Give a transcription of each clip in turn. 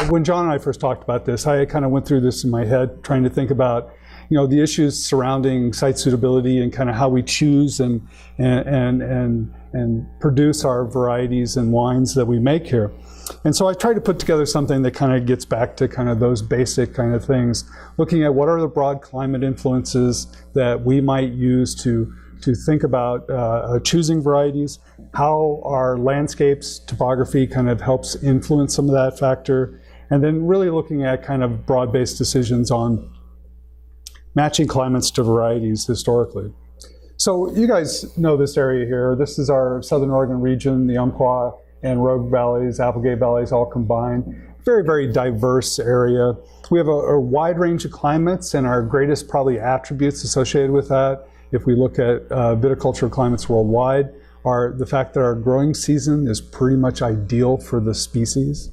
When John and I first talked about this, I kind of went through this in my head, trying to think about, the issues surrounding site suitability and kind of how we choose and produce our varieties and wines that we make here. And so I tried to put together something that kind of gets back to kind of those basic kind of things, looking at what are the broad climate influences that we might use to think about choosing varieties, how our landscapes, topography kind of helps influence some of that factor, and then really looking at kind of broad-based decisions on matching climates to varieties historically. So you guys know this area here. This is our Southern Oregon region, the Umpqua and Rogue Valleys, Applegate Valleys all combined. Very, very diverse area. We have a wide range of climates, and our greatest probably attributes associated with that, if we look at viticultural climates worldwide, are the fact that our growing season is pretty much ideal for the species,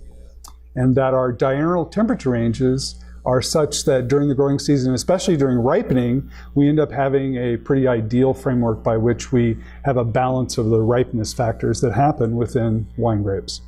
and that our diurnal temperature ranges are such that during the growing season, especially during ripening, we end up having a pretty ideal framework by which we have a balance of the ripeness factors that happen within wine grapes.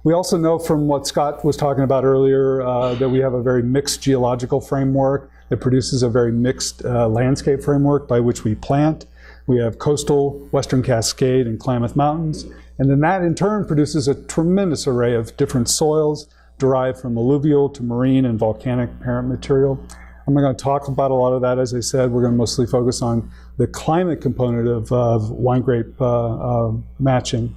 We also know from what Scott was talking about earlier that we have a very mixed geological framework that produces a very mixed landscape framework by which we plant. We have coastal, Western Cascade, and Klamath Mountains, and then that in turn produces a tremendous array of different soils derived from alluvial to marine and volcanic parent material. I'm not going to talk about a lot of that. As I said, we're going to mostly focus on the climate component of wine grape matching.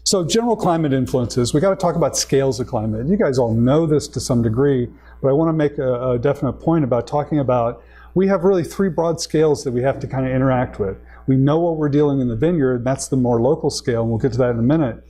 So general climate influences, we got to talk about scales of climate. You guys all know this to some degree, but I want to make a definite point about talking about, we have really three broad scales that we have to kind of interact with. We know what we're dealing in the vineyard, that's the more local scale, and we'll get to that in a minute.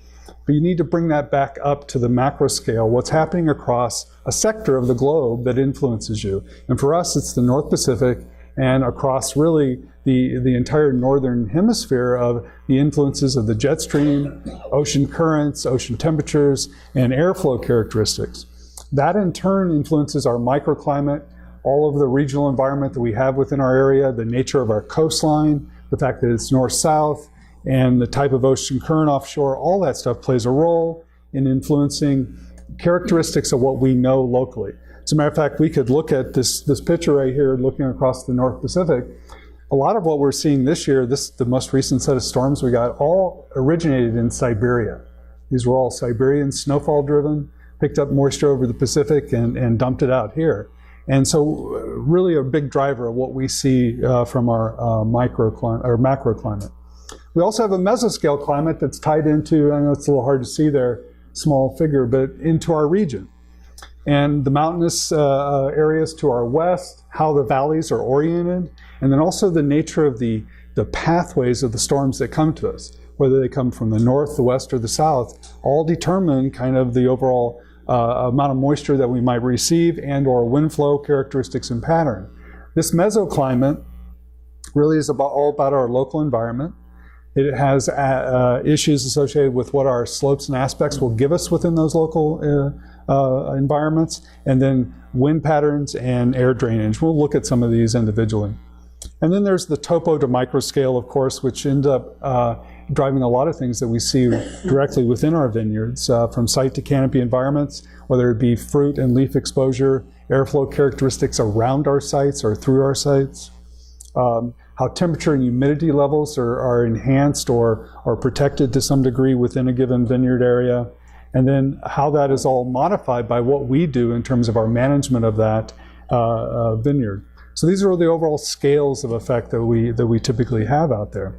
But you need to bring that back up to the macro scale, what's happening across a sector of the globe that influences you. And for us, it's the North Pacific, and across really the entire northern hemisphere of the influences of the jet stream, ocean currents, ocean temperatures, and airflow characteristics. That in turn influences our microclimate, all of the regional environment that we have within our area, the nature of our coastline, the fact that it's north-south, and the type of ocean current offshore, all that stuff plays a role in influencing characteristics of what we know locally. As a matter of fact, we could look at this picture right here, looking across the North Pacific. A lot of what we're seeing this year, the most recent set of storms we got, all originated in Siberia. These were all Siberian snowfall driven, picked up moisture over the Pacific and dumped it out here. And so really a big driver of what we see from our macroclimate. We also have a mesoscale climate that's tied into, I know it's a little hard to see there, small figure, but into our region. And the mountainous areas to our west, how the valleys are oriented, and then also the nature of the pathways of the storms that come to us, whether they come from the north, the west, or the south, all determine kind of the overall amount of moisture that we might receive and or wind flow characteristics and pattern. This mesoclimate really is all about our local environment. It has issues associated with what our slopes and aspects will give us within those local environments, and then wind patterns and air drainage. We'll look at some of these individually. And then there's the topo to micro scale, of course, which end up driving a lot of things that we see directly within our vineyards, from site to canopy environments, whether it be fruit and leaf exposure, airflow characteristics around our sites or through our sites, how temperature and humidity levels are enhanced or protected to some degree within a given vineyard area, and then how that is all modified by what we do in terms of our management of that vineyard. So these are the overall scales of effect that we typically have out there.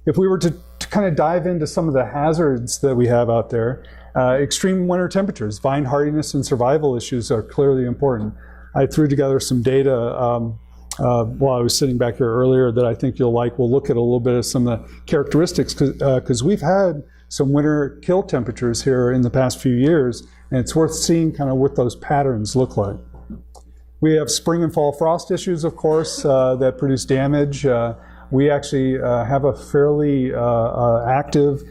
If we were to kind of dive into some of the hazards that we have out there, extreme winter temperatures, vine hardiness and survival issues are clearly important. I threw together some data while I was sitting back here earlier that I think you'll like. We'll look at a little bit of some of the characteristics because we've had some winter kill temperatures here in the past few years, and it's worth seeing kind of what those patterns look like. We have spring and fall frost issues, of course, that produce damage. We actually have a fairly active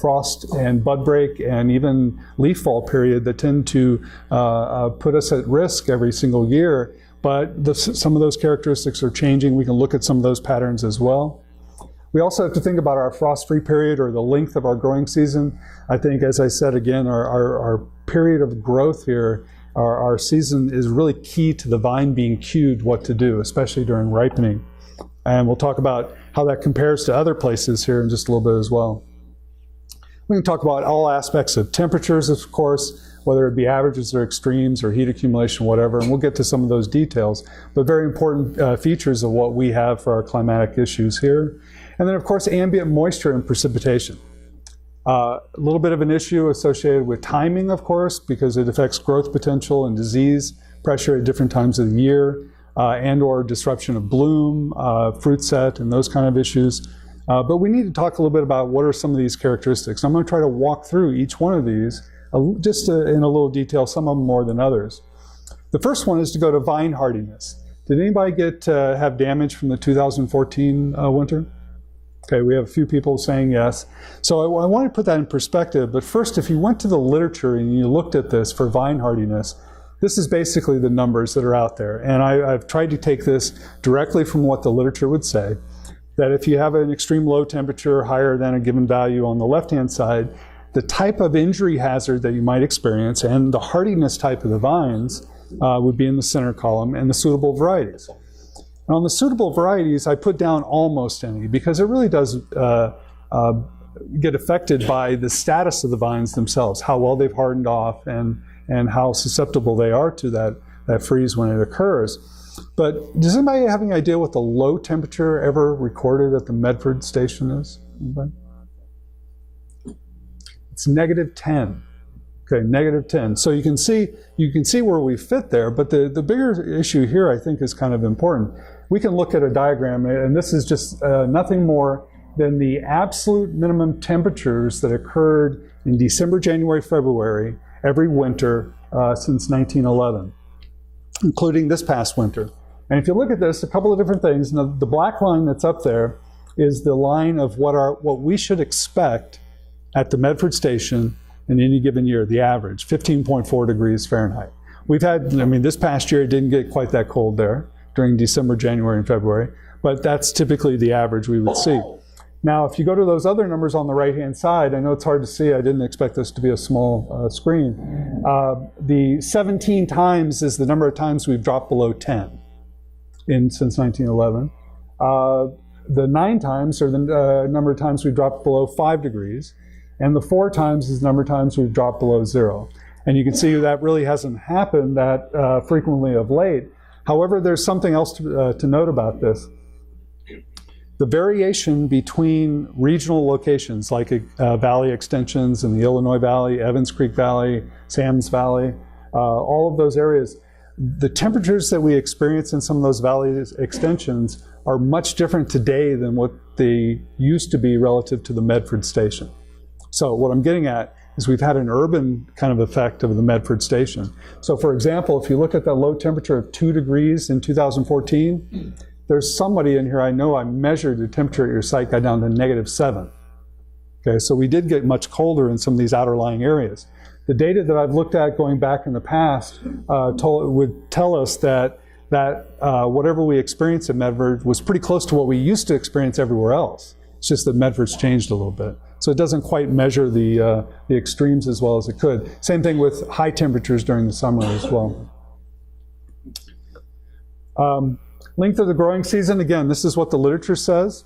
frost and bud break and even leaf fall period that tend to put us at risk every single year. But some of those characteristics are changing. We can look at some of those patterns as well. We also have to think about our frost-free period, or the length of our growing season. I think, as I said again, our period of growth here, our season is really key to the vine being cued what to do, especially during ripening. And we'll talk about how that compares to other places here in just a little bit as well. We can talk about all aspects of temperatures, of course, whether it be averages or extremes or heat accumulation, whatever, and we'll get to some of those details, but very important features of what we have for our climatic issues here. And then, of course, ambient moisture and precipitation. A little bit of an issue associated with timing, of course, because it affects growth potential and disease pressure at different times of the year, and or disruption of bloom, fruit set, and those kind of issues. But we need to talk a little bit about what are some of these characteristics. I'm going to try to walk through each one of these just in a little detail, some of them more than others. The first one is to go to vine hardiness. Did anybody have damage from the 2014 winter? Okay, we have a few people saying yes. So I want to put that in perspective, but first, if you went to the literature and you looked at this for vine hardiness, this is basically the numbers that are out there. And I've tried to take this directly from what the literature would say, that if you have an extreme low temperature higher than a given value on the left-hand side, the type of injury hazard that you might experience and the hardiness type of the vines would be in the center column, and the suitable varieties. And on the suitable varieties, I put down almost any, because it really does get affected by the status of the vines themselves, how well they've hardened off and how susceptible they are to that freeze when it occurs. But does anybody have any idea what the low temperature ever recorded at the Medford station is? Anybody? It's -10. Okay, -10. So you can see where we fit there, but the bigger issue here, I think, is kind of important. We can look at a diagram, and this is just nothing more than the absolute minimum temperatures that occurred in December, January, February every winter since 1911, including this past winter. And if you look at this, a couple of different things. Now, the black line that's up there is the line of what we should expect at the Medford station in any given year, the average, 15.4 degrees Fahrenheit. We've had, this past year it didn't get quite that cold there during December, January, and February, but that's typically the average we would see. Now, if you go to those other numbers on the right-hand side, I know it's hard to see, I didn't expect this to be a small screen. The 17 times is the number of times we've dropped below 10 since 1911. The 9 times are the number of times we've dropped below 5 degrees. And the 4 times is the number of times we've dropped below 0. And you can see that really hasn't happened that frequently of late. However, there's something else to note about this. The variation between regional locations, like valley extensions in the Illinois Valley, Evans Creek Valley, Sam's Valley, all of those areas, the temperatures that we experience in some of those valley extensions are much different today than what they used to be relative to the Medford station. So what I'm getting at is we've had an urban kind of effect of the Medford station. So for example, if you look at that low temperature of 2 degrees in 2014, there's somebody in here, I know I measured the temperature at your site got down to -7. Okay, so we did get much colder in some of these outerlying areas. The data that I've looked at going back in the past would tell us that whatever we experienced at Medford was pretty close to what we used to experience everywhere else. It's just that Medford's changed a little bit. So it doesn't quite measure the extremes as well as it could. Same thing with high temperatures during the summer as well. Length of the growing season, again, this is what the literature says,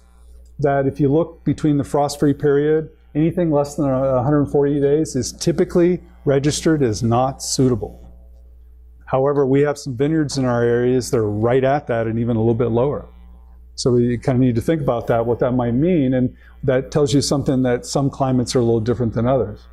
that if you look between the frost-free period, anything less than 140 days is typically registered as not suitable. However, we have some vineyards in our areas that are right at that and even a little bit lower. So we kind of need to think about that, what that might mean, and that tells you something that some climates are a little different than others.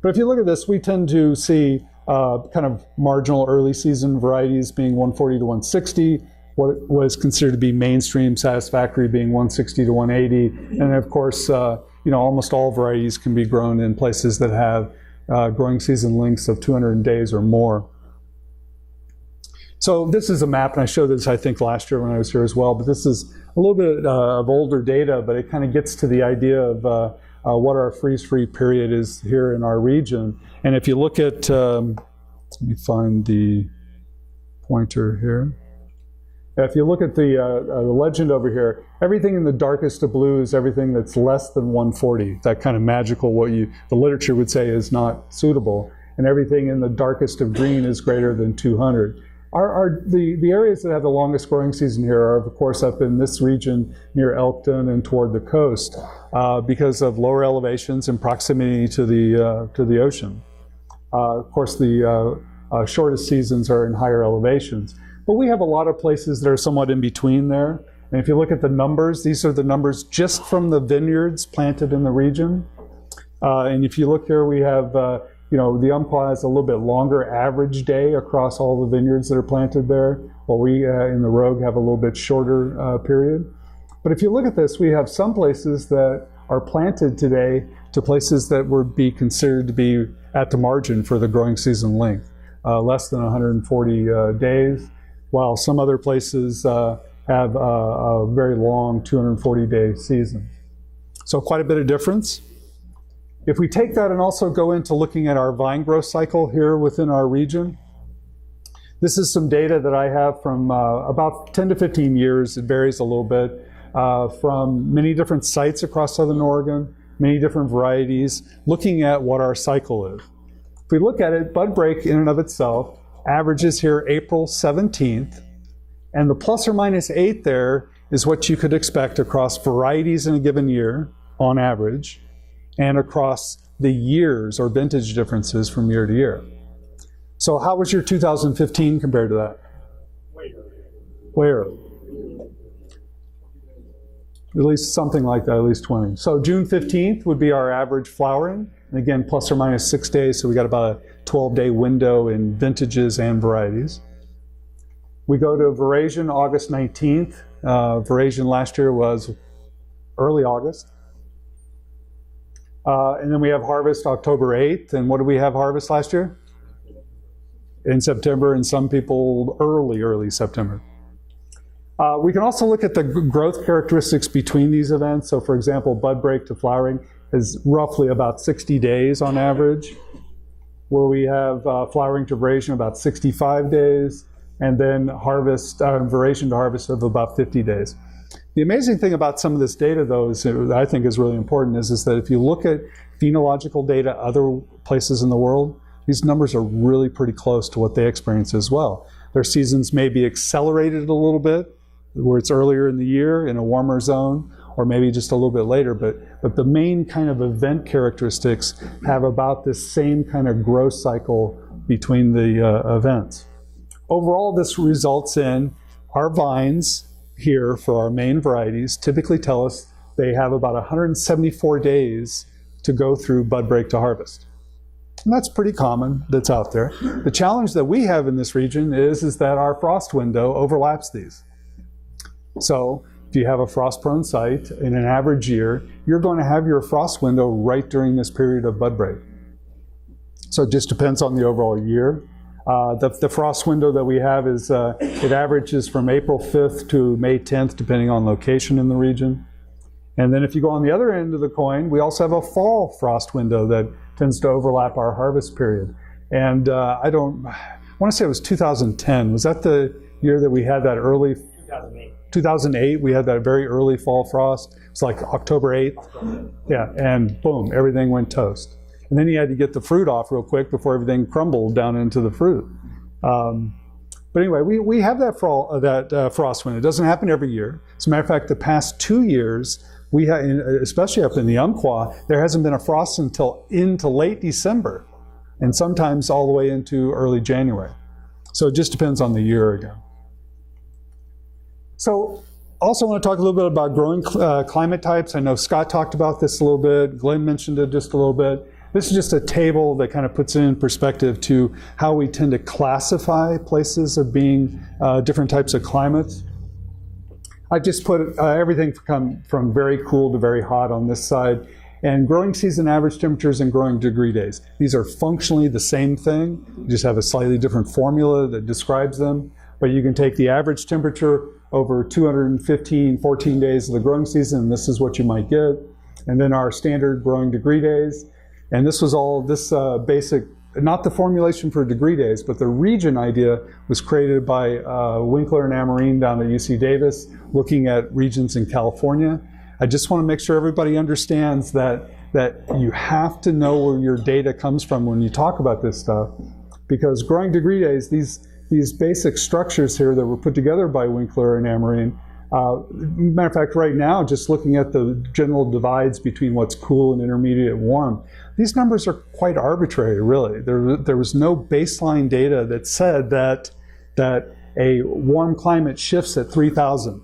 But if you look at this, we tend to see kind of marginal early season varieties being 140 to 160, what was considered to be mainstream satisfactory being 160 to 180, and of course, almost all varieties can be grown in places that have growing season lengths of 200 days or more. So this is a map, and I showed this, I think, last year when I was here as well, but this is a little bit of older data, but it kind of gets to the idea of what our freeze-free period is here in our region. And if you look at, let me find the pointer here. If you look at the legend over here, everything in the darkest of blue is everything that's less than 140. That kind of magical, what the literature would say is not suitable. And everything in the darkest of green is greater than 200. The areas that have the longest growing season here are, of course, up in this region near Elkton and toward the coast because of lower elevations and proximity to the ocean. Of course, the shortest seasons are in higher elevations. But we have a lot of places that are somewhat in between there. And if you look at the numbers, these are the numbers just from the vineyards planted in the region. And if you look here, we have, the Umpqua has a little bit longer average day across all the vineyards that are planted there, while we in the Rogue have a little bit shorter period. But if you look at this, we have some places that are planted today to places that would be considered to be at the margin for the growing season length, less than 140 days. While some other places have a very long 240-day season. So quite a bit of difference. If we take that and also go into looking at our vine growth cycle here within our region, this is some data that I have from about 10 to 15 years. It varies a little bit from many different sites across Southern Oregon, many different varieties, looking at what our cycle is. If we look at it, bud break in and of itself averages here April 17th, and the plus or minus 8 there is what you could expect across varieties in a given year on average, and across the years or vintage differences from year to year. So how was your 2015 compared to that? Where? At least something like that, at least 20. So June 15th would be our average flowering. And again, plus or minus 6 days, so we got about a 12-day window in vintages and varieties. We go to Veraison August 19th. Veraison last year was early August. And then we have harvest October 8th. And what did we have harvest last year? In September, and some people early September. We can also look at the growth characteristics between these events. So for example, bud break to flowering is roughly about 60 days on average, where we have flowering to veraison about 65 days, and then harvest, veraison to harvest of about 50 days. The amazing thing about some of this data, though, is I think is really important, is that if you look at phenological data other places in the world, these numbers are really pretty close to what they experience as well. Their seasons may be accelerated a little bit, where it's earlier in the year in a warmer zone, or maybe just a little bit later, but the main kind of event characteristics have about this same kind of growth cycle between the events. Overall, this results in our vines here for our main varieties typically tell us they have about 174 days to go through bud break to harvest. And that's pretty common, that's out there. The challenge that we have in this region is that our frost window overlaps these. So if you have a frost-prone site in an average year, you're going to have your frost window right during this period of bud break. So it just depends on the overall year. The frost window that we have is, it averages from April 5th to May 10th, depending on location in the region. And then if you go on the other end of the coin, we also have a fall frost window that tends to overlap our harvest period. And I want to say it was 2010. Was that the year that we had that early? 2008. 2008, we had that very early fall frost. It's like October 8th. Yeah, and boom, everything went toast. And then you had to get the fruit off real quick before everything crumbled down into the fruit. But anyway, we have that frost window. It doesn't happen every year. As a matter of fact, the past 2 years, we have, especially up in the Umpqua, there hasn't been a frost until into late December, and sometimes all the way into early January. So it just depends on the year again. So also want to talk a little bit about growing climate types. I know Scott talked about this a little bit. Glenn mentioned it just a little bit. This is just a table that kind of puts it in perspective to how we tend to classify places of being different types of climates. I just put everything from very cool to very hot on this side, and growing season average temperatures and growing degree days. These are functionally the same thing. You just have a slightly different formula that describes them, but you can take the average temperature over 14 days of the growing season, and this is what you might get. And then our standard growing degree days. And this was all, this basic not the formulation for degree days, but the region idea was created by Winkler and Amarine down at UC Davis, looking at regions in California. I just want to make sure everybody understands that you have to know where your data comes from when you talk about this stuff, because growing degree days, these basic structures here that were put together by Winkler and Amarine, matter of fact, right now, just looking at the general divides between what's cool and intermediate warm, these numbers are quite arbitrary, really. There was no baseline data that said that a warm climate shifts at 3,000.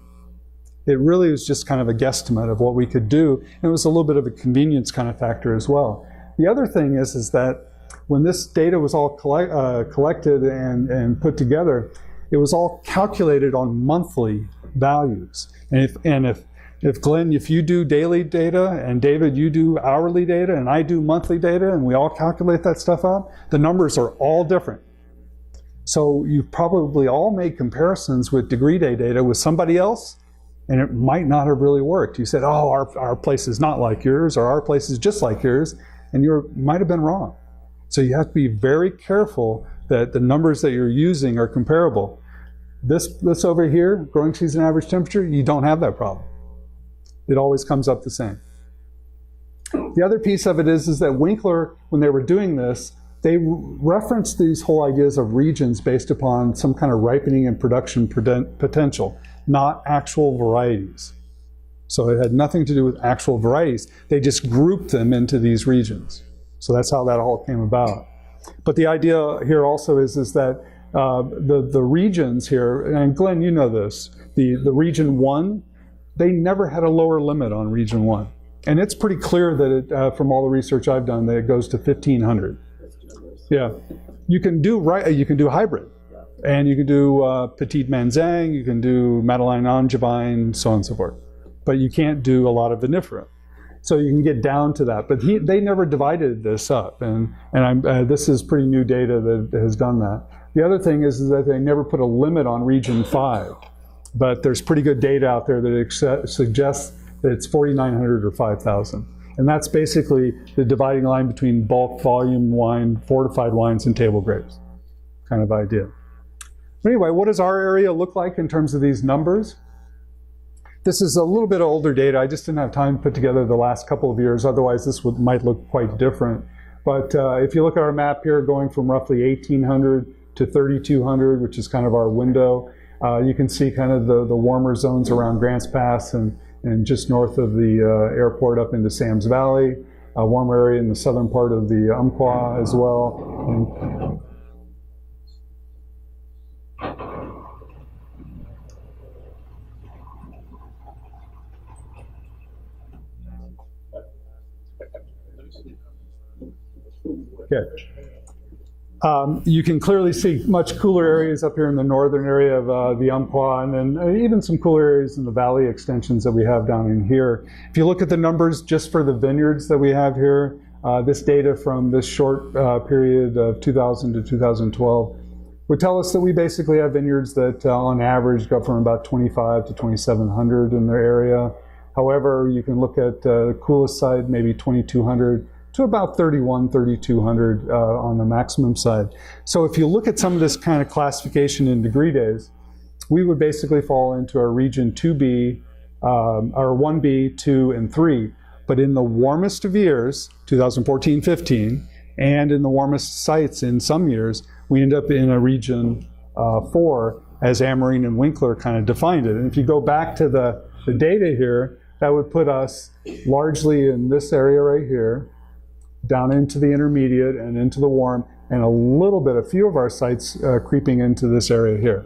It really was just kind of a guesstimate of what we could do, and it was a little bit of a convenience kind of factor as well. The other thing is that when this data was all collected and put together, it was all calculated on monthly values. And if Glenn, if you do daily data, and David, you do hourly data, and I do monthly data, and we all calculate that stuff out, the numbers are all different. So you've probably all made comparisons with degree day data with somebody else, and it might not have really worked. You said, oh, our place is not like yours, or our place is just like yours, and you might have been wrong. So you have to be very careful that the numbers that you're using are comparable. This over here, growing season average temperature, you don't have that problem. It always comes up the same. The other piece of it is that Winkler, when they were doing this, they referenced these whole ideas of regions based upon some kind of ripening and production potential, not actual varieties. So it had nothing to do with actual varieties. They just grouped them into these regions. So that's how that all came about. But the idea here also is that the regions here, and Glenn, you know this, the region 1, they never had a lower limit on region 1. And it's pretty clear that it, from all the research I've done, that it goes to 1,500. Yeah, you can do hybrid, and you can do Petite Manzang, you can do Madeleine Angevine, so on and so forth. But you can't do a lot of vinifera. So you can get down to that. But they never divided this up, and this is pretty new data that has done that. The other thing is that they never put a limit on region 5. But there's pretty good data out there that suggests that it's 4,900 or 5,000. And that's basically the dividing line between bulk volume wine, fortified wines, and table grapes kind of idea. But anyway, what does our area look like in terms of these numbers? This is a little bit older data. I just didn't have time to put together the last couple of years. Otherwise, this might look quite different. But if you look at our map here, going from roughly 1,800 to 3,200, which is kind of our window, you can see kind of the warmer zones around Grants Pass and just north of the airport up into Sam's Valley, a warm area in the southern part of the Umpqua as well. Okay. You can clearly see much cooler areas up here in the northern area of the Umpqua, and then even some cooler areas in the valley extensions that we have down in here. If you look at the numbers just for the vineyards that we have here, this data from this short period of 2000 to 2012 would tell us that we basically have vineyards that on average go from about 25 to 2,700 in their area. However, you can look at the coolest side, maybe 2,200 to about 3,200 on the maximum side. So if you look at some of this kind of classification in degree days, we would basically fall into our region 2B, or 1B, 2, and 3. But in the warmest of years, 2014-15, and in the warmest sites in some years, we end up in a region 4, as Amarine and Winkler kind of defined it. And if you go back to the data here, that would put us largely in this area right here, down into the intermediate and into the warm, and a few of our sites creeping into this area here.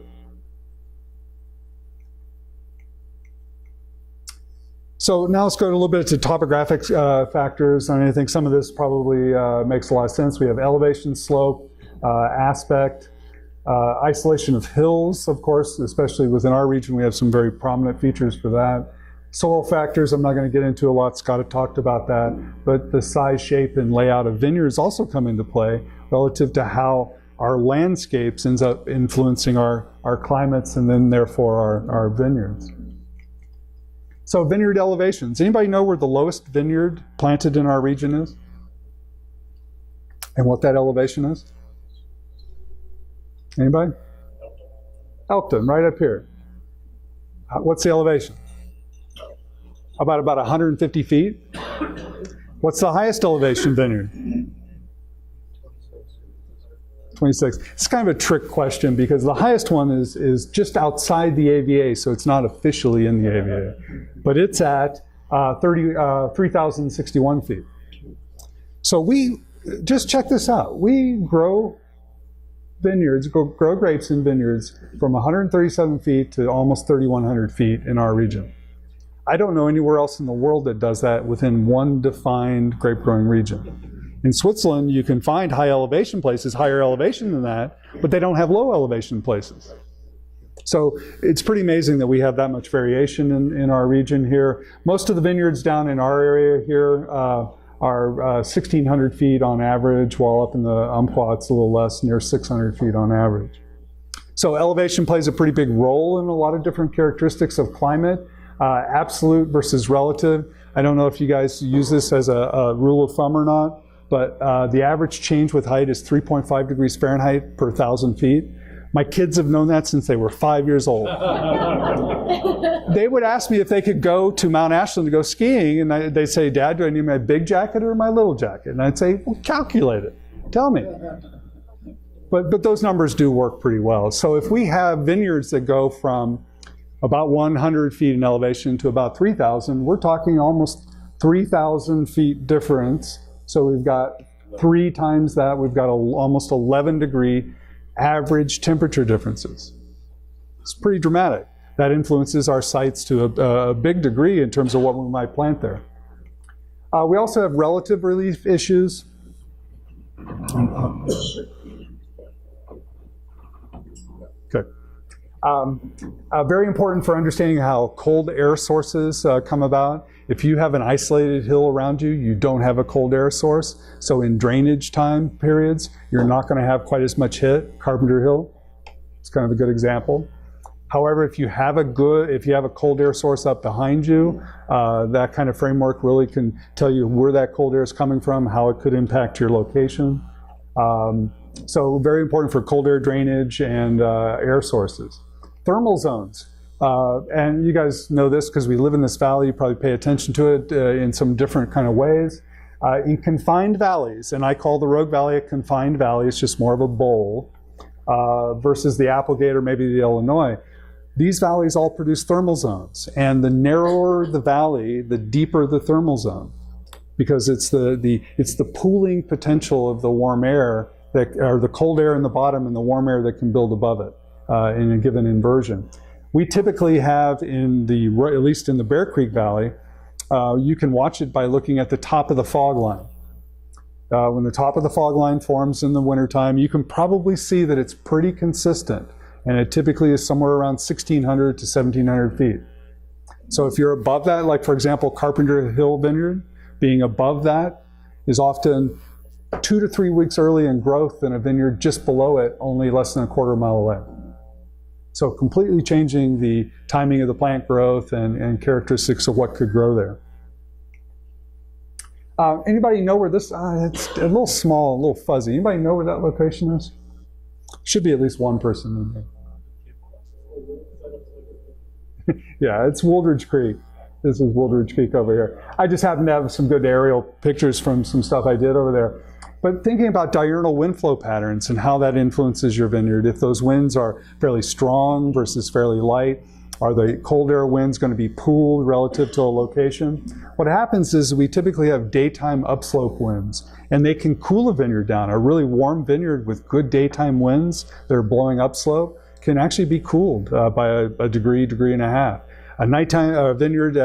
So now let's go a little bit to topographic factors. I think some of this probably makes a lot of sense. We have elevation, slope, aspect, isolation of hills, of course, especially within our region. We have some very prominent features for that. Soil factors, I'm not going to get into a lot. Scott had talked about that. But the size, shape, and layout of vineyards also come into play relative to how our landscapes ends up influencing our climates and then therefore our vineyards. So vineyard elevations. Anybody know where the lowest vineyard planted in our region is? And what that elevation is? Anybody? Elkton, right up here. What's the elevation? About 150 feet. What's the highest elevation vineyard? 26. It's kind of a trick question because the highest one is just outside the AVA, so it's not officially in the AVA. But it's at 3,061 feet. So we, just check this out. We grow vineyards, grow grapes in vineyards from 137 feet to almost 3,100 feet in our region. I don't know anywhere else in the world that does that within one defined grape growing region. In Switzerland, you can find high elevation places, higher elevation than that, but they don't have low elevation places. So it's pretty amazing that we have that much variation in our region here. Most of the vineyards down in our area here are 1,600 feet on average, while up in the Umpqua it's a little less, near 600 feet on average. So elevation plays a pretty big role in a lot of different characteristics of climate, absolute versus relative. I don't know if you guys use this as a rule of thumb or not, but the average change with height is 3.5 degrees Fahrenheit per 1,000 feet. My kids have known that since they were 5 years old. They would ask me if they could go to Mount Ashland to go skiing, and they'd say, Dad, do I need my big jacket or my little jacket? And I'd say, well, calculate it. Tell me. But those numbers do work pretty well. So if we have vineyards that go from about 100 feet in elevation to about 3,000, we're talking almost 3,000 feet difference. So we've got 3 times that. We've got almost 11 degree average temperature differences. It's pretty dramatic. That influences our sites to a big degree in terms of what we might plant there. We also have relative relief issues. Okay. Very important for understanding how cold air sources come about. If you have an isolated hill around you, you don't have a cold air source. So in drainage time periods, you're not going to have quite as much hit. Carpenter Hill, it's kind of a good example. However, if you have a cold air source up behind you, that kind of framework really can tell you where that cold air is coming from, how it could impact your location. So very important for cold air drainage and air sources. Thermal zones. And you guys know this because we live in this valley. You probably pay attention to it in some different kind of ways. In confined valleys, and I call the Rogue Valley a confined valley, it's just more of a bowl, versus the Applegate or maybe the Illinois. These valleys all produce thermal zones. And the narrower the valley, the deeper the thermal zone, because it's the pooling potential of the warm air, or the cold air in the bottom and the warm air that can build above it in a given inversion. We typically have at least in the Bear Creek Valley, you can watch it by looking at the top of the fog line. When the top of the fog line forms in the wintertime, you can probably see that it's pretty consistent. And it typically is somewhere around 1,600 to 1,700 feet. So if you're above that, like for example, Carpenter Hill Vineyard, being above that is often 2 to 3 weeks early in growth than a vineyard just below it, only less than a quarter mile away. So completely changing the timing of the plant growth and characteristics of what could grow there. Anybody know where this, it's a little small, a little fuzzy. Anybody know where that location is? Should be at least one person in there. Yeah, it's Wooldridge Creek. This is Wooldridge Creek over here. I just happen to have some good aerial pictures from some stuff I did over there. But thinking about diurnal wind flow patterns and how that influences your vineyard, if those winds are fairly strong versus fairly light, are the cold air winds going to be pooled relative to a location? What happens is we typically have daytime upslope winds, and they can cool a vineyard down. A really warm vineyard with good daytime winds that are blowing upslope can actually be cooled by a degree and a half. A nighttime vineyard,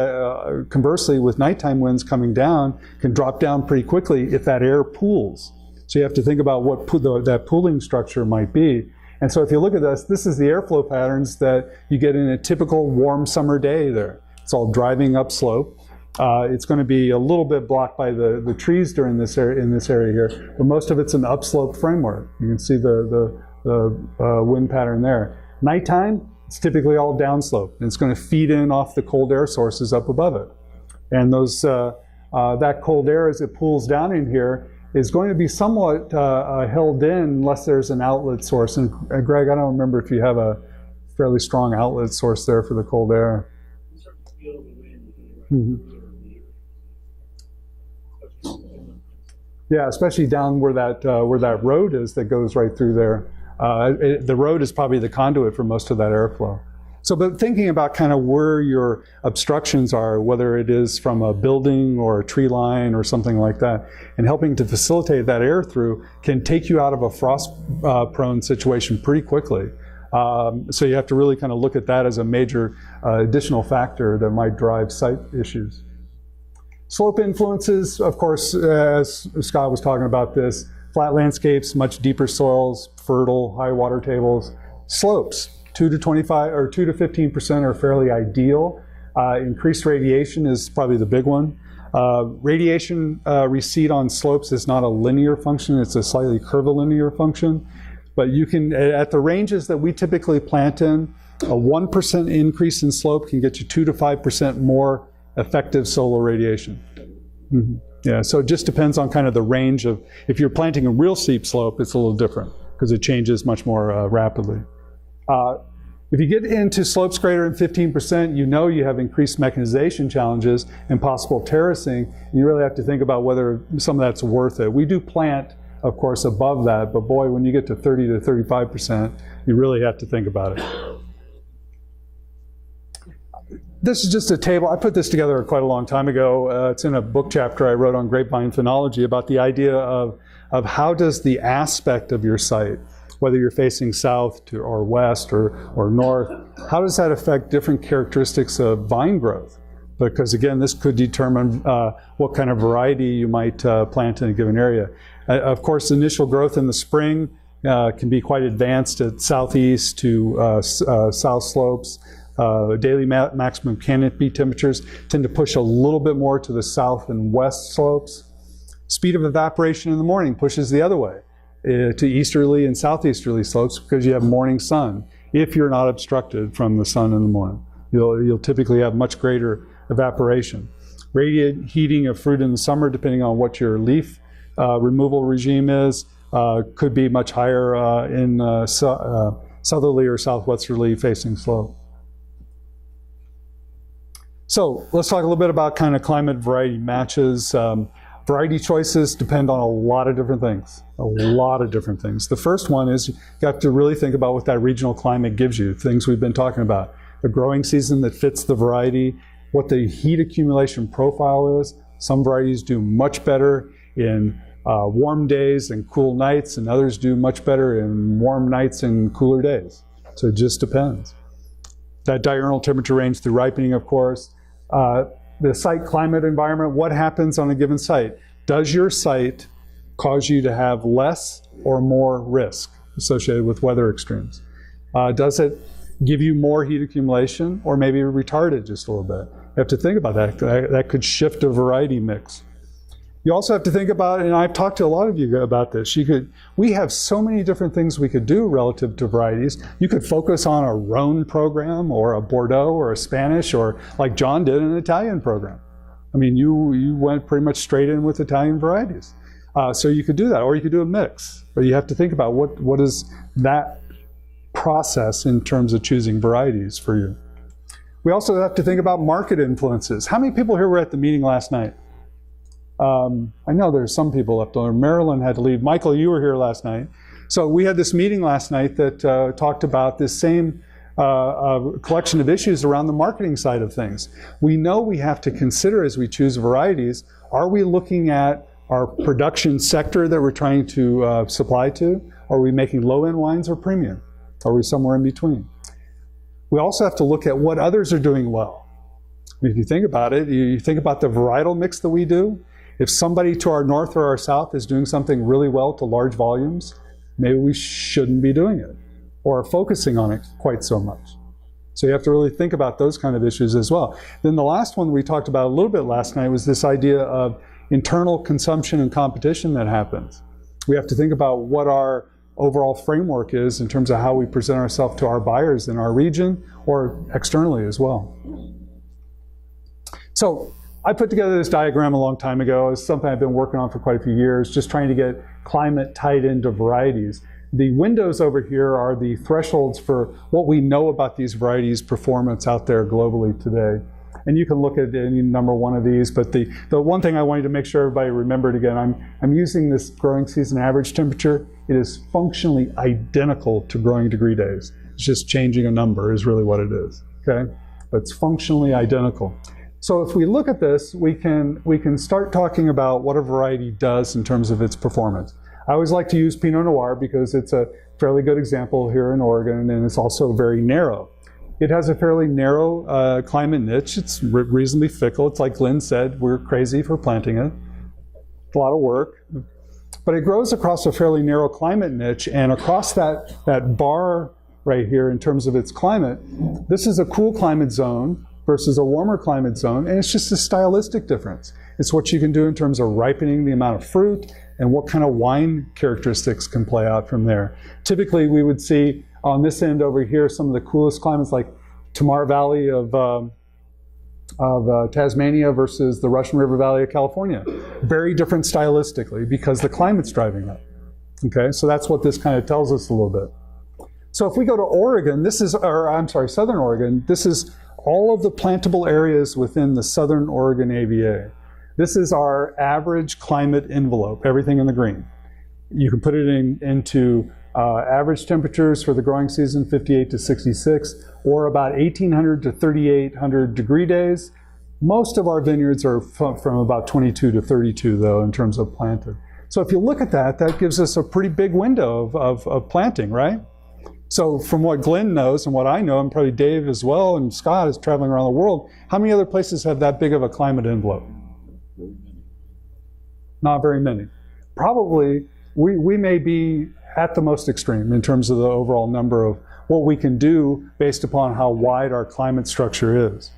conversely, with nighttime winds coming down, can drop down pretty quickly if that air pools. So you have to think about what that pooling structure might be. And so if you look at this is the airflow patterns that you get in a typical warm summer day there. It's all driving upslope. It's going to be a little bit blocked by the trees during this area, in this area here, but most of it's an upslope framework. You can see the wind pattern there. Nighttime, it's typically all downslope, and it's going to feed in off the cold air sources up above it. And that cold air, as it pools down in here, is going to be somewhat held in unless there's an outlet source. And Greg, I don't remember if you have a fairly strong outlet source there for the cold air. Mm-hmm. Yeah, especially down where that road is that goes right through there. The road is probably the conduit for most of that airflow. So, but thinking about kind of where your obstructions are, whether it is from a building or a tree line or something like that, and helping to facilitate that air through can take you out of a frost-prone situation pretty quickly. So you have to really kind of look at that as a major additional factor that might drive site issues. Slope influences, of course, as Scott was talking about this, flat landscapes, much deeper soils, fertile, high water tables. Slopes, 2 to 15% are fairly ideal. Increased radiation is probably the big one. Radiation recede on slopes is not a linear function, it's a slightly curvilinear function. But you can, at the ranges that we typically plant in, a 1% increase in slope can get you 2 to 5% more effective solar radiation. Mm-hmm. Yeah, so it just depends on kind of the range of, if you're planting a real steep slope, it's a little different because it changes much more rapidly. If you get into slopes greater than 15%, you know you have increased mechanization challenges and possible terracing. And you really have to think about whether some of that's worth it. We do plant, of course, above that, but boy, when you get to 30 to 35%, you really have to think about it. This is just a table. I put this together quite a long time ago. It's in a book chapter I wrote on grapevine phenology about the idea of how does the aspect of your site, whether you're facing south or west or north, how does that affect different characteristics of vine growth? Because again, this could determine what kind of variety you might plant in a given area. Of course, initial growth in the spring can be quite advanced at southeast to south slopes. Daily maximum canopy temperatures tend to push a little bit more to the south and west slopes. Speed of evaporation in the morning pushes the other way to easterly and southeasterly slopes because you have morning sun. If you're not obstructed from the sun in the morning, you'll typically have much greater evaporation. Radiant heating of fruit in the summer, depending on what your leaf removal regime is, could be much higher in southerly or southwesterly facing slope. So let's talk a little bit about kind of climate variety matches. Variety choices depend on a lot of different things, The first one is you have to really think about what that regional climate gives you, things we've been talking about. The growing season that fits the variety, what the heat accumulation profile is. Some varieties do much better in warm days and cool nights, and others do much better in warm nights and cooler days. So it just depends. That diurnal temperature range through ripening, of course. The site climate environment, what happens on a given site? Does your site cause you to have less or more risk associated with weather extremes? Does it give you more heat accumulation or maybe retard it just a little bit? You have to think about that. That could shift a variety mix. You also have to think about, and I've talked to a lot of you about this, we have so many different things we could do relative to varieties. You could focus on a Rhone program or a Bordeaux or a Spanish, or like John did, an Italian program. I mean, you went pretty much straight in with Italian varieties. So you could do that, or you could do a mix. But you have to think about what is that process in terms of choosing varieties for you. We also have to think about market influences. How many people here were at the meeting last night? I know there's some people up there. Marilyn had to leave. Michael, you were here last night. So we had this meeting last night that talked about this same collection of issues around the marketing side of things. We know we have to consider as we choose varieties, are we looking at our production sector that we're trying to supply to? Are we making low-end wines or premium? Are we somewhere in between? We also have to look at what others are doing well. If you think about it, you think about the varietal mix that we do. If somebody to our north or our south is doing something really well to large volumes, maybe we shouldn't be doing it or focusing on it quite so much. So you have to really think about those kind of issues as well. Then the last one we talked about a little bit last night was this idea of internal consumption and competition that happens. We have to think about what our overall framework is in terms of how we present ourselves to our buyers in our region or externally as well. So I put together this diagram a long time ago. It's something I've been working on for quite a few years, just trying to get climate tied into varieties. The windows over here are the thresholds for what we know about these varieties' performance out there globally today. And you can look at any number one of these, but the one thing I wanted to make sure everybody remembered again, I'm using this growing season average temperature. It is functionally identical to growing degree days. It's just changing a number is really what it is, okay? But it's functionally identical. So if we look at this, we can start talking about what a variety does in terms of its performance. I always like to use Pinot Noir because it's a fairly good example here in Oregon, and it's also very narrow. It has a fairly narrow climate niche. It's reasonably fickle. It's like Glenn said, we're crazy for planting it. It's a lot of work. But it grows across a fairly narrow climate niche, and across that bar right here in terms of its climate, this is a cool climate zone versus a warmer climate zone, and it's just a stylistic difference. It's what you can do in terms of ripening the amount of fruit and what kind of wine characteristics can play out from there. Typically, we would see on this end over here some of the coolest climates like Tamar Valley of Tasmania versus the Russian River Valley of California. Very different stylistically because the climate's driving that. Okay, so that's what this kind of tells us a little bit. So if we go to Oregon, Southern Oregon, this is all of the plantable areas within the Southern Oregon AVA. This is our average climate envelope, everything in the green. You can put it into average temperatures for the growing season, 58 to 66, or about 1,800 to 3,800 degree days. Most of our vineyards are from about 22 to 32, though, in terms of planted. So if you look at that, that gives us a pretty big window of planting, right? So from what Glenn knows and what I know, and probably Dave as well, and Scott is traveling around the world, how many other places have that big of a climate envelope? Not very many. Probably we may be at the most extreme in terms of the overall number of what we can do based upon how wide our climate structure is.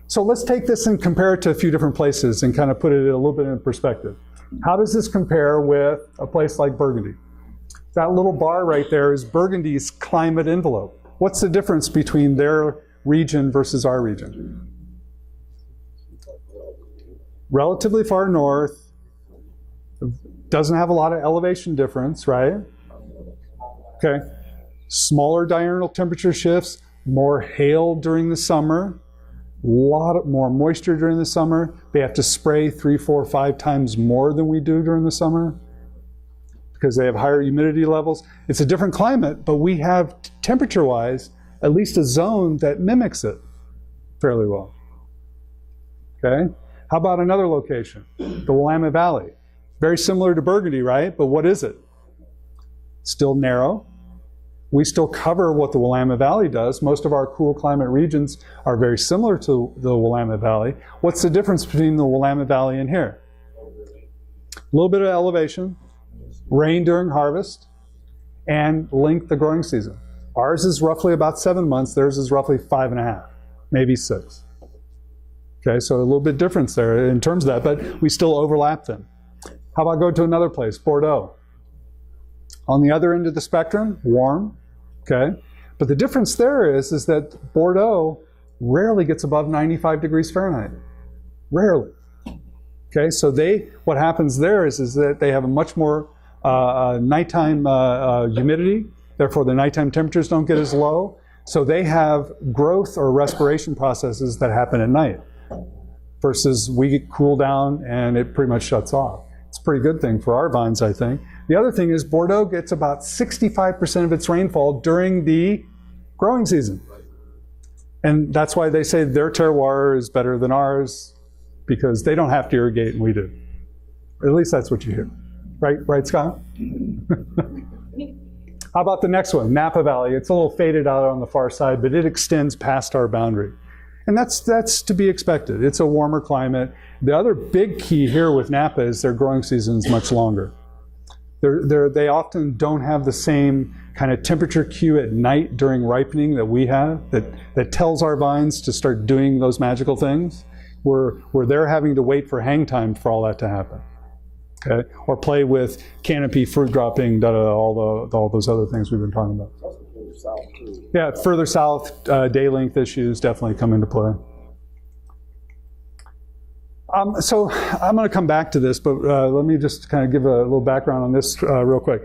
So let's take this and compare it to a few different places and kind of put it a little bit in perspective. How does this compare with a place like Burgundy? That little bar right there is Burgundy's climate envelope. What's the difference between their region versus our region? Relatively far north, doesn't have a lot of elevation difference, right? Okay. Smaller diurnal temperature shifts, more hail during the summer, a lot more moisture during the summer. They have to spray 3, 4, 5 times more than we do during the summer because they have higher humidity levels. It's a different climate, but we have, temperature-wise, at least a zone that mimics it fairly well. Okay? How about another location? The Willamette Valley. Very similar to Burgundy, right? But what is it? Still narrow. We still cover what the Willamette Valley does. Most of our cool climate regions are very similar to the Willamette Valley. What's the difference between the Willamette Valley and here? A little bit of elevation, rain during harvest, and length of growing season. Ours is roughly about 7 months. Theirs is roughly 5.5, maybe 6. Okay, so a little bit difference there in terms of that, but we still overlap them. How about go to another place, Bordeaux? On the other end of the spectrum, warm, okay? But the difference there is that Bordeaux rarely gets above 95 degrees Fahrenheit. Rarely. Okay, so what happens there is that they have a much more nighttime humidity, therefore the nighttime temperatures don't get as low. So they have growth or respiration processes that happen at night versus we cool down and it pretty much shuts off. It's a pretty good thing for our vines, I think. The other thing is Bordeaux gets about 65% of its rainfall during the growing season. And that's why they say their terroir is better than ours, because they don't have to irrigate and we do. Or at least that's what you hear. Right, Scott? How about the next one, Napa Valley? It's a little faded out on the far side, but it extends past our boundary. And that's to be expected. It's a warmer climate. The other big key here with Napa is their growing season is much longer. They often don't have the same kind of temperature cue at night during ripening that we have, that tells our vines to start doing those magical things, where they're having to wait for hang time for all that to happen. Okay? Or play with canopy, fruit dropping, all those other things we've been talking about. Yeah, further south, day length issues definitely come into play. So I'm going to come back to this, but let me just kind of give a little background on this real quick.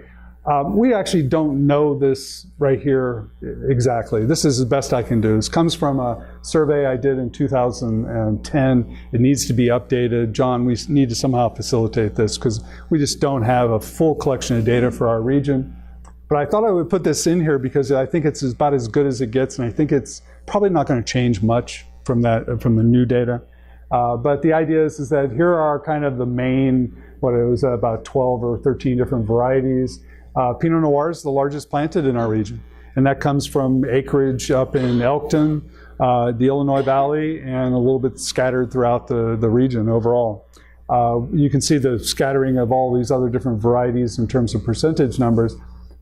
We actually don't know this right here exactly. This is the best I can do. This comes from a survey I did in 2010. It needs to be updated. John, we need to somehow facilitate this because we just don't have a full collection of data for our region. But I thought I would put this in here because I think it's about as good as it gets, and I think it's probably not going to change much from the new data. But the idea is that here are kind of the main, what it was about 12 or 13 different varieties. Pinot Noir is the largest planted in our region, and that comes from acreage up in Elkton, the Illinois Valley, and a little bit scattered throughout the region overall. You can see the scattering of all these other different varieties in terms of percentage numbers,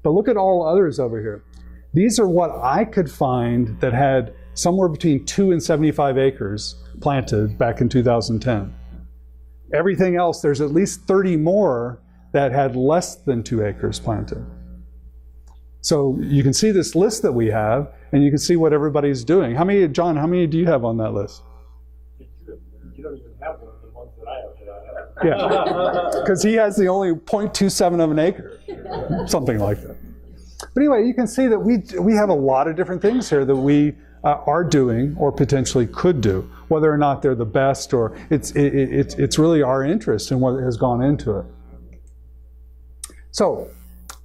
but look at all others over here. These are what I could find that had somewhere between 2 and 75 acres planted back in 2010. Everything else, there's at least 30 more that had less than 2 acres planted. So you can see this list that we have, and you can see what everybody's doing. How many, John, how many do you have on that list? You don't even have one of the ones that I have. Yeah, because he has the only 0.27 of an acre, something like that. But anyway, you can see that we have a lot of different things here that we are doing or potentially could do. Whether or not they're the best, or it's really our interest in what has gone into it. So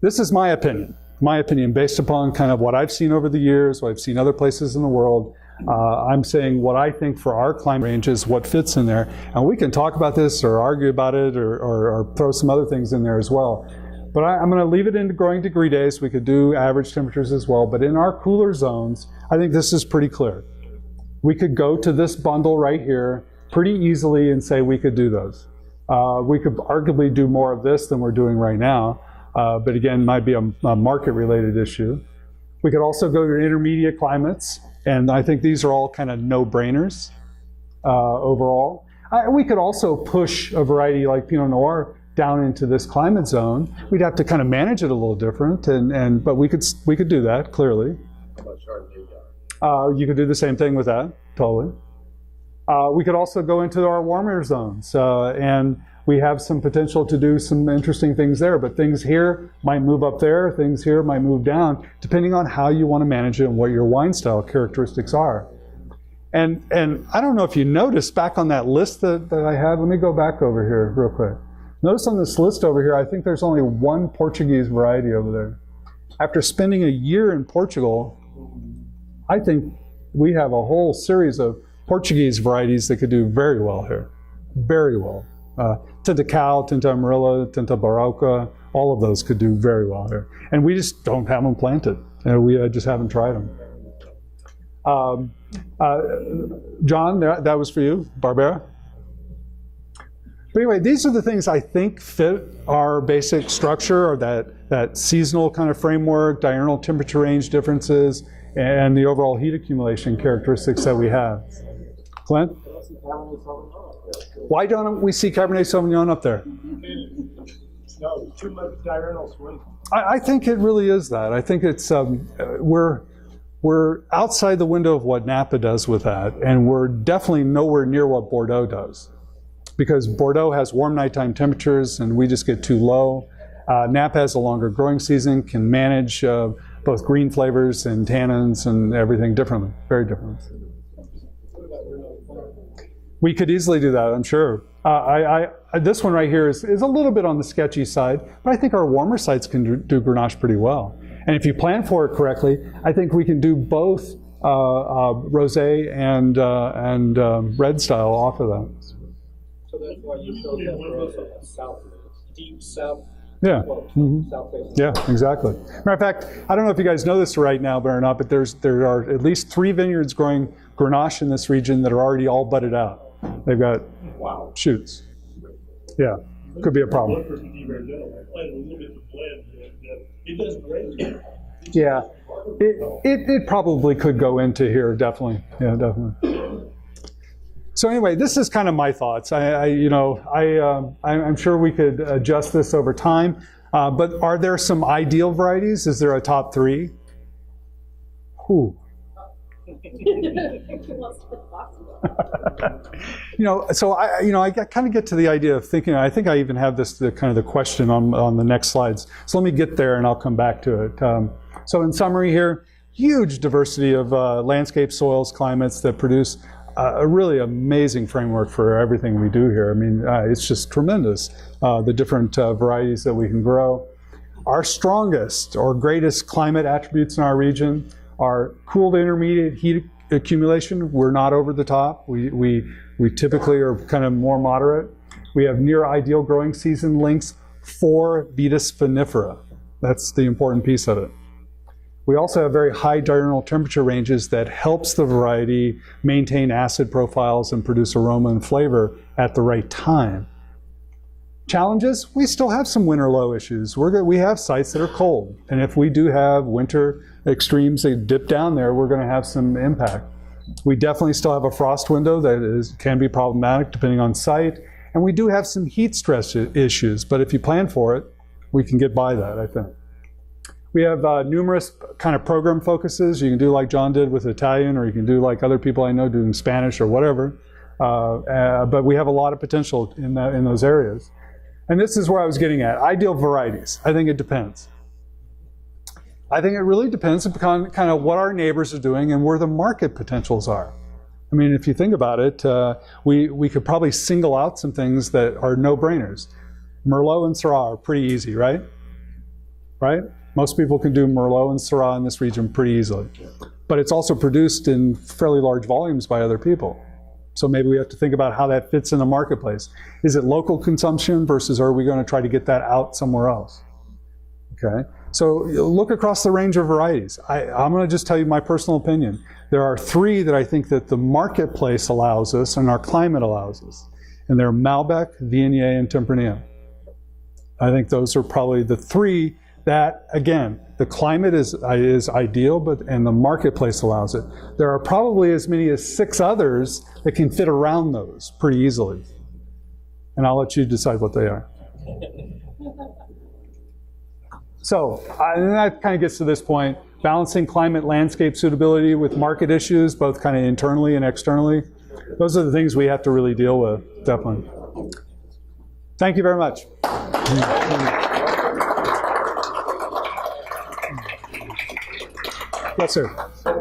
this is my opinion based upon kind of what I've seen over the years, what I've seen other places in the world. I'm saying what I think for our climate range is what fits in there. And we can talk about this or argue about it or throw some other things in there as well. But I'm going to leave it into growing degree days. We could do average temperatures as well. But in our cooler zones, I think this is pretty clear. We could go to this bundle right here pretty easily and say we could do those. We could arguably do more of this than we're doing right now, but again, might be a market-related issue. We could also go to intermediate climates, and I think these are all kind of no-brainers overall. We could also push a variety like Pinot Noir down into this climate zone. We'd have to kind of manage it a little different, but we could do that clearly. You could do the same thing with that, totally. We could also go into our warmer zones, and we have some potential to do some interesting things there, but things here might move up there, things here might move down, depending on how you want to manage it and what your wine style characteristics are. And I don't know if you noticed back on that list that I had, let me go back over here real quick. Notice on this list over here, I think there's only one Portuguese variety over there. After spending a year in Portugal, I think we have a whole series of Portuguese varieties that could do very well here, very well. Tinta Cal, Tinta Amarilla, Tinta Barroca, all of those could do very well here. And we just don't have them planted. We just haven't tried them. John, that was for you, Barbera. But anyway, these are the things I think fit our basic structure, or that seasonal kind of framework, diurnal temperature range differences, and the overall heat accumulation characteristics that we have. Clint? Why don't we see Cabernet Sauvignon up there? No, too much diurnal swing. I think it really is that. I think it's we're outside the window of what Napa does with that, and we're definitely nowhere near what Bordeaux does. Because Bordeaux has warm nighttime temperatures, and we just get too low. Napa has a longer growing season, can manage both green flavors and tannins and everything differently, very differently. We could easily do that, I'm sure. This one right here is a little bit on the sketchy side, but I think our warmer sites can do Grenache pretty well. And if you plan for it correctly, I think we can do both rosé and red style off of that. So that's why you showed that south, deep south. Yeah. Mm-hmm. Yeah, exactly. Matter of fact, I don't know if you guys know this right now or not, but there are at least 3 vineyards growing Grenache in this region that are already all budded out. They've got shoots. Yeah, could be a problem. It does great. Yeah, it probably could go into here, definitely. Yeah, definitely. So anyway, this is kind of my thoughts. I'm sure we could adjust this over time. But are there some ideal varieties? Is there a top 3? Who? So I kind of get to the idea of thinking. I think I even have the question on the next slides. So let me get there, and I'll come back to it. So in summary here, huge diversity of landscape, soils, climates that produce a really amazing framework for everything we do here. I mean, it's just tremendous, the different varieties that we can grow. Our strongest or greatest climate attributes in our region are cool to intermediate heat accumulation. We're not over the top. We typically are kind of more moderate. We have near ideal growing season lengths for Vitis vinifera. That's the important piece of it. We also have very high diurnal temperature ranges that helps the variety maintain acid profiles and produce aroma and flavor at the right time. Challenges, we still have some winter low issues. We have sites that are cold, and if we do have winter extremes that dip down there, we're going to have some impact. We definitely still have a frost window that can be problematic depending on site, and we do have some heat stress issues, but if you plan for it, we can get by that, I think. We have numerous kind of program focuses. You can do like John did with Italian, or you can do like other people I know doing Spanish or whatever, but we have a lot of potential in those areas. And this is where I was getting at. Ideal varieties. I think it depends. I think it really depends upon kind of what our neighbors are doing and where the market potentials are. I mean, if you think about it, we could probably single out some things that are no-brainers. Merlot and Syrah are pretty easy, right? Right? Most people can do Merlot and Syrah in this region pretty easily. But it's also produced in fairly large volumes by other people. So maybe we have to think about how that fits in the marketplace. Is it local consumption versus are we going to try to get that out somewhere else? Okay, so look across the range of varieties. I'm going to just tell you my personal opinion. There are three that I think that the marketplace allows us and our climate allows us. And they're Malbec, Viognier, and Tempranillo. I think those are probably the three that, again, the climate is ideal, and the marketplace allows it. There are probably as many as 6 others that can fit around those pretty easily. And I'll let you decide what they are. So, and that kind of gets to this point, balancing climate landscape suitability with market issues, both kind of internally and externally. Those are the things we have to really deal with, definitely. Thank you very much. Yes, sir. So